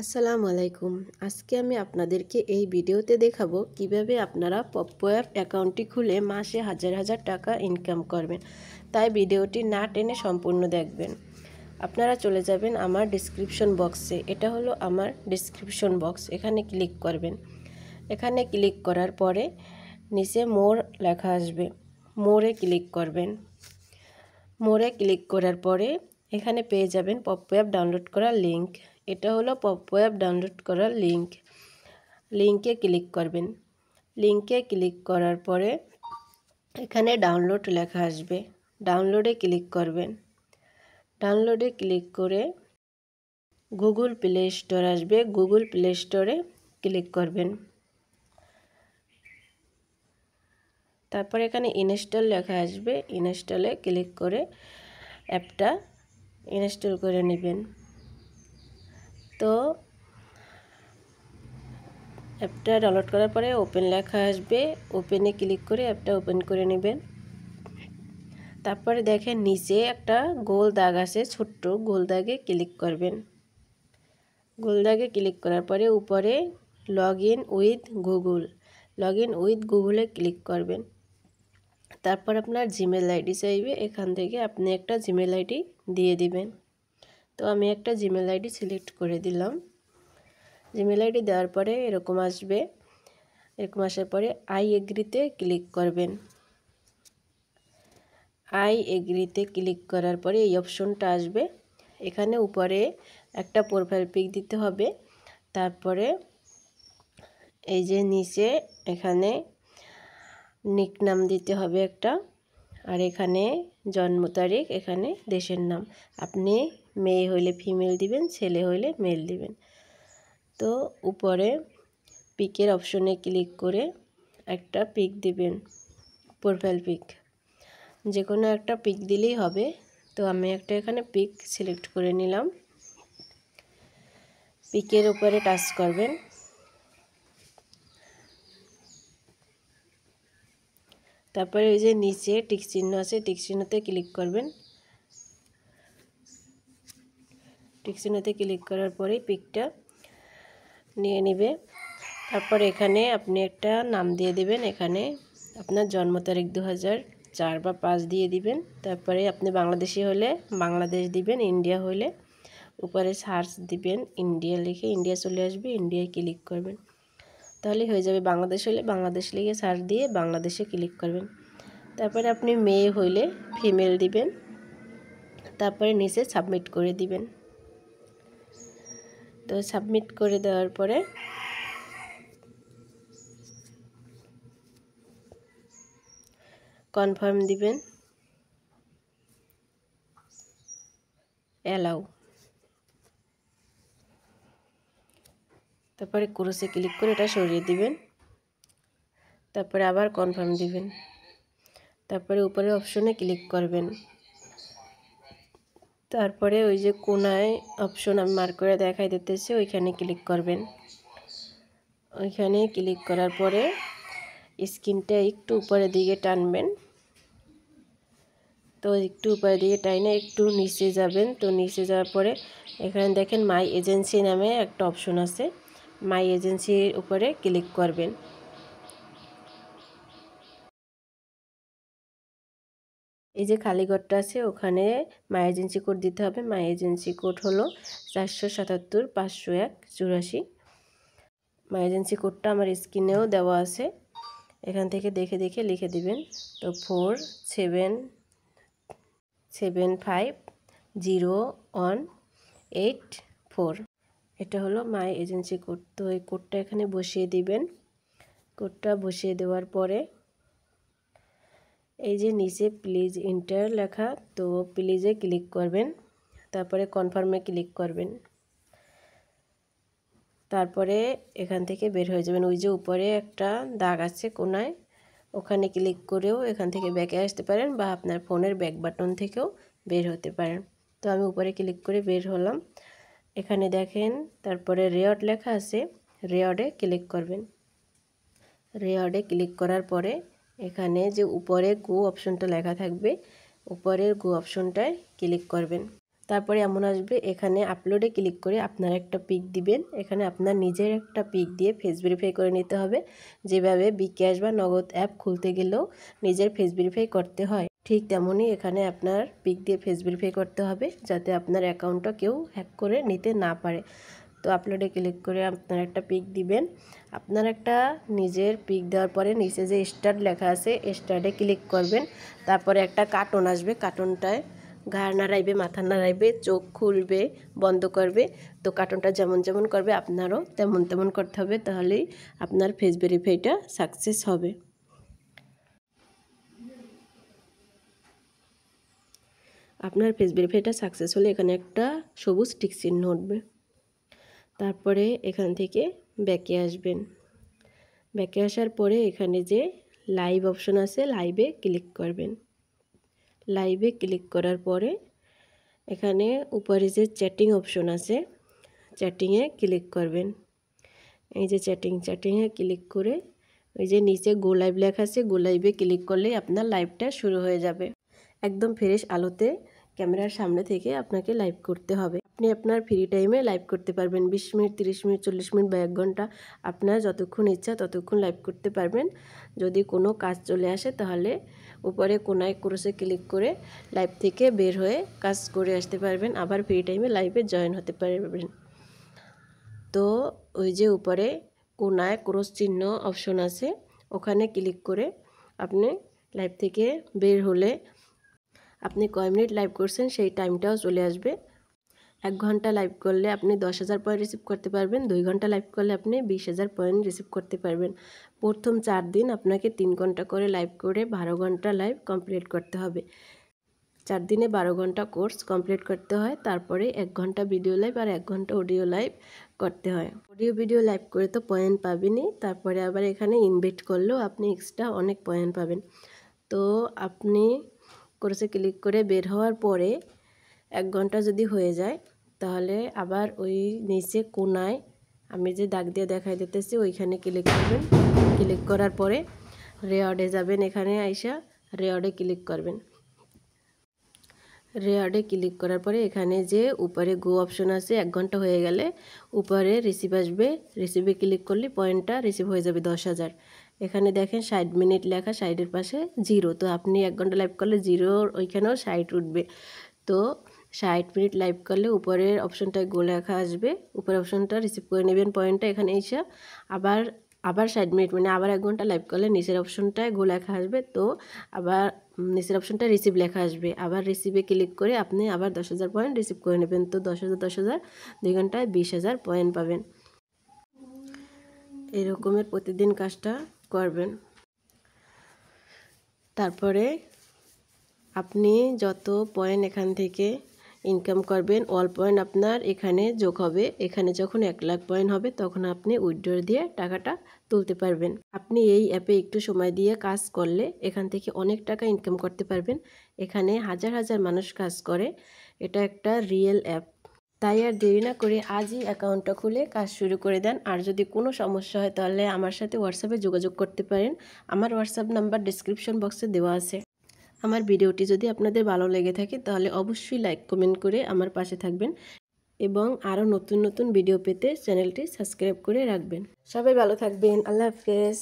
আসসালামু আলাইকুম। আজকে আমি আপনাদেরকে এই ভিডিওতে দেখাবো কিভাবে আপনারা পপ্পো অ্যাপ অ্যাকাউন্টটি খুলে মাসে হাজার হাজার টাকা ইনকাম করবেন। তাই ভিডিওটি না টেনে সম্পূর্ণ দেখবেন। আপনারা চলে যাবেন আমার ডেসক্রিপশন বক্সে। এটা হলো আমার ডেসক্রিপশন বক্স। এখানে ক্লিক করবেন। এখানে ক্লিক করার পরে নিচে মোর লেখা আসবে, মোরে ক্লিক করবেন। মোরে ক্লিক করার পরে এখানে পেয়ে যাবেন পপ্পো অ্যাপ ডাউনলোড করার লিঙ্ক। এটা হলো পপ্পো অ্যাপ ডাউনলোড করার লিঙ্ক। লিঙ্কে ক্লিক করবেন। লিঙ্কে ক্লিক করার পরে এখানে ডাউনলোড লেখা আসবে, ডাউনলোডে ক্লিক করবেন। ডাউনলোডে ক্লিক করে গুগল প্লে স্টোর আসবে, গুগল প্লে স্টোরে ক্লিক করবেন। তারপর এখানে ইনস্টল লেখা আসবে, ইনস্টলে ক্লিক করে অ্যাপটা ইনস্টল করে নেবেন। তো অ্যাপটা ডাউনলোড করার পরে ওপেন লেখা আসবে, ওপেনে ক্লিক করে অ্যাপটা ওপেন করে নেবেন। তারপরে দেখেন নিচে একটা গোল দাগ আছে, ছোট্ট গোল দাগে ক্লিক করবেন। গোল দাগে ক্লিক করার পরে উপরে log in with Google, log in with গুগলে ক্লিক করবেন। তারপর আপনার জিমেল আইডি চাইবে, এখান থেকে আপনি একটা জিমেল আইডি দিয়ে দিবেন। তো আমি একটা জিমেল আইডি সিলেক্ট করে দিলাম। জিমেল আইডি দেওয়ার পরে এরকম আসবে, এরকম আসার পরে আই এগ্রিতে ক্লিক করবেন। আই এগ্রিতে ক্লিক করার পরে এই অপশনটা আসবে। এখানে উপরে একটা প্রোফাইল পিক দিতে হবে। তারপরে এই যে নিচে এখানে নিক নাম দিতে হবে একটা, আর এখানে জন্ম তারিখ, এখানে দেশের নাম। আপনি মেয়ে হইলে ফিমেল দিবেন, ছেলে হইলে মেল দিবেন। তো উপরে পিকের অপশনে ক্লিক করে একটা পিক দিবেন, প্রোফাইল পিক, যে কোনো একটা পিক দিলেই হবে। তো আমি একটা এখানে পিক সিলেক্ট করে নিলাম। পিকের উপরে টাচ করবেন। তারপরে ওই যে নিচে টিক চিহ্ন আছে, টিক চিহ্নতে ক্লিক করবেন। টিক চিহ্নতে ক্লিক করার পরে পিকটা নিয়ে নেবে। তারপর এখানে আপনি একটা নাম দিয়ে দিবেন। এখানে আপনার জন্ম তারিখ 2004 বা 5 দিয়ে দিবেন। তারপরে আপনি বাংলাদেশি হলে বাংলাদেশ দিবেন, ইন্ডিয়া হলে উপরে সার্চ দিবেন, ইন্ডিয়া লিখে ইন্ডিয়া চলে আসবে, ইন্ডিয়ায় ক্লিক করবেন। তাহলে হয়ে যাবে। বাংলাদেশ হলে বাংলাদেশ লিখে সার্চ দিয়ে বাংলাদেশে ক্লিক করবেন। তারপরে আপনি মেয়ে হইলে ফিমেল দিবেন। তারপরে নিচে সাবমিট করে দিবেন। তো সাবমিট করে দেওয়ার পরে কনফার্ম দিবেন, অ্যালাউ। তারপরে ক্রসে ক্লিক করে এটা সরিয়ে দিবেন। তারপরে আবার কনফার্ম দিবেন। তারপরে উপরে অপশনে ক্লিক করবেন। তারপরে ওই যে কোনায় অপশন আমি মার্ক করে দেখাই দিতেছি, ওইখানে ক্লিক করবেন। ওইখানে ক্লিক করার পরে স্ক্রিনটা একটু উপরের দিকে টানবেন। তো একটু উপরের দিকে টাইনে একটু নিচে যাবেন। তো নিচে যাওয়ার পরে এখানে দেখেন মাই এজেন্সি নামে একটা অপশন আছে, মাই এজেন্সির উপরে ক্লিক করবেন। এই যে খালি ঘরটা আছে, ওখানে মাই এজেন্সি কোড দিতে হবে। মাই এজেন্সি কোড হলো 477 501 84। মাই এজেন্সি কোডটা আমার স্ক্রিনেও দেওয়া আছে, এখান থেকে দেখে দেখে লিখে দিবেন। তো 47501884, এটা হলো মাই এজেন্সি কোড। তো এই কোডটা এখানে বসিয়ে দিবেন। কোডটা বসিয়ে দেওয়ার পরে এই যে নিচে প্লিজ এন্টার লেখা, তো প্লিজে ক্লিক করবেন। তারপরে কনফার্মে ক্লিক করবেন। তারপরে এখান থেকে বের হয়ে যাবেন। ওই যে উপরে একটা দাগ আছে কোনায়, ওখানে ক্লিক করেও এখান থেকে ব্যাকে আসতে পারেন, বা আপনার ফোনের ব্যাক বাটন থেকেও বের হতে পারেন। তো আমি উপরে ক্লিক করে বের হলাম। এখানে দেখেন তারপরে রেওয়ার্ড লেখা আছে, রেওয়ার্ডে ক্লিক করবেন। রেওয়ার্ডে ক্লিক করার পরে এখানে যে উপরে গো অপশনটা লেখা থাকবে, উপরের গো অপশনটায় ক্লিক করবেন। তারপরে এমন আসবে, এখানে আপলোডে ক্লিক করে আপনারা একটা পিক দিবেন। এখানে আপনার নিজের একটা পিক দিয়ে ফেস ভেরিফাই করে নিতে হবে। যেভাবে বিকাশ বা নগদ অ্যাপ খুলতে গেলেও নিজের ফেস ভেরিফাই করতে হয়, ঠিক তেমনই এখানে আপনার পিক দিয়ে ফেস ভেরিফাই করতে হবে, যাতে আপনার অ্যাকাউন্টটা কেউ হ্যাক করে নিতে না পারে। তো আপলোডে ক্লিক করে আপনার একটা পিক দিবেন। আপনার একটা নিজের পিক দেওয়ার পরে নিচে যে স্টার্ট লেখা আছে, স্টার্টে ক্লিক করবেন। তারপরে একটা কার্টুন আসবে, কার্টুনটায় ঘাড় নাড়াইবে, মাথা নাড়াইবে, চোখ খুলবে, বন্ধ করবে। তো কার্টুনটা যেমন যেমন করবে আপনারও তেমন তেমন করতে হবে, তাহলেই আপনার ফেস ভেরিফাইটা সাকসেস হবে। আপনার ফেস ভেরিফাইটা সাকসেস হলে এখানে একটা সবুজ টিক চিহ্ন উঠবে। তারপরে এখান থেকে ব্যাকে আসবেন। ব্যাকে আসার পরে এখানে যে লাইভ অপশন আছে, লাইভে ক্লিক করবেন। লাইভে ক্লিক করার পরে এখানে উপরে যে চ্যাটিং অপশন আছে, চ্যাটিংয়ে ক্লিক করবেন। এই যে চ্যাটিংয়ে ক্লিক করে ওই যে নিচে গো লাইভ লেখা আছে, গো লাইভে ক্লিক করলেই আপনার লাইভটা শুরু হয়ে যাবে। একদম ফ্রেশ আলোতে ক্যামেরার সামনে থেকে আপনাকে লাইভ করতে হবে। আপনি আপনার ফ্রি টাইমে লাইভ করতে পারবেন, 20 মিনিট, 30 মিনিট, 40 মিনিট বা 1 ঘন্টা, আপনার যতক্ষণ ইচ্ছা ততক্ষণ লাইভ করতে পারবেন। যদি কোনো কাজ চলে আসে তাহলে উপরে কোনায় ক্রসে ক্লিক করে লাইভ থেকে বের হয়ে কাজ করে আসতে পারবেন, আবার ফ্রি টাইমে লাইভে জয়েন হতে পারবেন। তো ওই যে উপরে কোনায় ক্রস চিহ্ন অপশন আছে, ওখানে ক্লিক করে আপনি লাইভ থেকে বের হলে আপনি কয় মিনিট লাইভ করছেন সেই টাইমটাও চলে আসবে। 1 ঘন্টা লাইভ করলে আপনি 10,000 পয়েন্ট রিসিভ করতে পারবেন। 2 ঘন্টা লাইভ করলে আপনি 20,000 পয়েন্ট রিসিভ করতে পারবেন। প্রথম 4 দিন আপনাকে 3 ঘন্টা করে লাইভ করে 12 ঘন্টা লাইভ কমপ্লিট করতে হবে। 4 দিনে 12 ঘন্টা কোর্স কমপ্লিট করতে হয়। তারপরে 1 ঘন্টা ভিডিও লাইভ আর 1 ঘন্টা অডিও লাইভ করতে হয়। অডিও ভিডিও লাইভ করে তো পয়েন্ট পাবেনই, তারপরে আবার এখানে ইনভাইট করলেও আপনি এক্সট্রা অনেক পয়েন্ট পাবেন। তো আপনি কোর্সে ক্লিক করে বের হওয়ার পরে 1 ঘন্টা যদি হয়ে যায় তাহলে আবার ওই নিচে কোনায় আমি যে দাগ দিয়ে দেখাই দিতেছি ওইখানে ক্লিক করবেন। ক্লিক করার পরে রেওয়ার্ডে যাবেন, এখানে আইসা রেওয়ার্ডে ক্লিক করবেন। রেওয়ার্ডে ক্লিক করার পরে এখানে যে উপরে গো অপশন আছে, 1 ঘন্টা হয়ে গেলে উপরে রিসিভ আসবে। রিসিভে ক্লিক করলে পয়েন্টটা রিসিভ হয়ে যাবে 10,000। এখানে দেখেন 60 মিনিট লেখা, 60-এর পাশে 0। তো আপনি 1 ঘন্টা লাইভ করলে 0 ওইখানেও 60 উঠবে। তো 60 মিনিট লাইভ করলে উপরের অপশনটায় গো লেখা আসবে, উপরের অপশনটা রিসিভ করে নেবেন পয়েন্টটা। এখানে এসে আবার 60 মিনিট মানে আবার 1 ঘন্টা লাইভ করলে নিচের অপশনটায় গো লেখা আসবে। তো আবার নিচের অপশনটা রিসিভ লেখা আসবে, আবার রিসিভে ক্লিক করে আপনি আবার 10,000 পয়েন্ট রিসিভ করে নেবেন। তো 10,000 2 ঘন্টায় 20,000 পয়েন্ট পাবেন। এরকমের প্রতিদিন কাজটা করবেন। তারপরে আপনি যত পয়েন্ট এখান থেকে ইনকাম করবেন, অল পয়েন্ট আপনার এখানে যোগ হবে। এখানে যখন 1 লাখ পয়েন্ট হবে তখন আপনি উইথড্র দিয়ে টাকাটা তুলতে পারবেন। আপনি এই অ্যাপে একটু সময় দিয়ে কাজ করলে এখান থেকে অনেক টাকা ইনকাম করতে পারবেন। এখানে হাজার হাজার মানুষ কাজ করে, এটা একটা রিয়েল অ্যাপ। তাই আর দেরি না করে আজই অ্যাকাউন্টটা খুলে কাজ শুরু করে দেন। আর যদি কোনো সমস্যা হয় তাহলে আমার সাথে হোয়াটসঅ্যাপে যোগাযোগ করতে পারেন। আমার হোয়াটসঅ্যাপ নাম্বার ডেসক্রিপশন বক্সে দেওয়া আছে। আমার ভিডিওটি যদি আপনাদের ভালো লেগে থাকে তাহলে অবশ্যই লাইক কমেন্ট করে আমার পাশে থাকবেন এবং আরও নতুন নতুন ভিডিও পেতে চ্যানেলটি সাবস্ক্রাইব করে রাখবেন। সবাই ভালো থাকবেন। আল্লাহ হাফেজ।